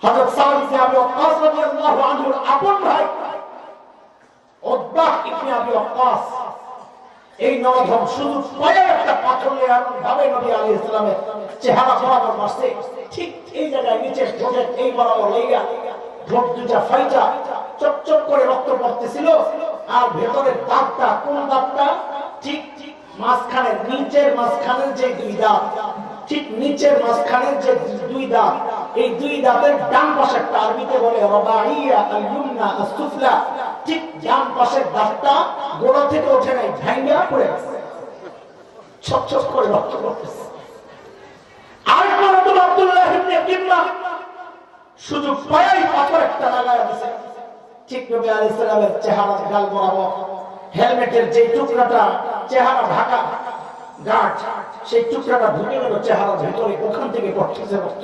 হযরত সাদ ইবনে আবি ওয়াক্কাস রাদিয়াল্লাহু আনহুর আপন ভাই উতবাহ ইবনে আবি ওয়াক্কাস এই নরধম শুধু পায়ে একটা পাথর নিয়ে এমন ভাবে নবী আলাইহিস সালামের চেহারা বরাবর মারছে, ঠিক এই জায়গায় নিচে ঠোঁটের এই বরাবর লেগা ঠোঁট দুটা ফাইটা চকচক করে রক্ত পড়তেছিল। আর ভেতরের দাঁতটা, কোন দাঁতটা? ঠিক মাঝখানের নিচের মাঝখানের যে দুই দাঁত, ঠিক নিচের মাঝখানের যে দুই দাঁত, এই দুই দাঁতের ডান পাশেরটা আরবিতে বলে রবাইয়া আল ইউমনা আস-সুফলা, ঠিক ডান পাশের দাঁতটা গোড়া থেকে ওঠে নাই, ভাঙা পড়ে গেছে, ছকছক করে রক্ত পড়তেছে। আর কোন তো আব্দুল্লাহ ইবনে কিম্মা শুধু পায়ে পাথর একটা লাগায়া দিয়েছে, ঠিক নবী আলাইহিস সালামের চেহারার গাল বরাবর হেলমেটের যে টুকরাটা চেহারা ঢাকা গার্ড, সেই টুকরাটা ঢুকে গেল চেহারার ভিতরে, ওখান থেকে পড়তেছে রক্ত।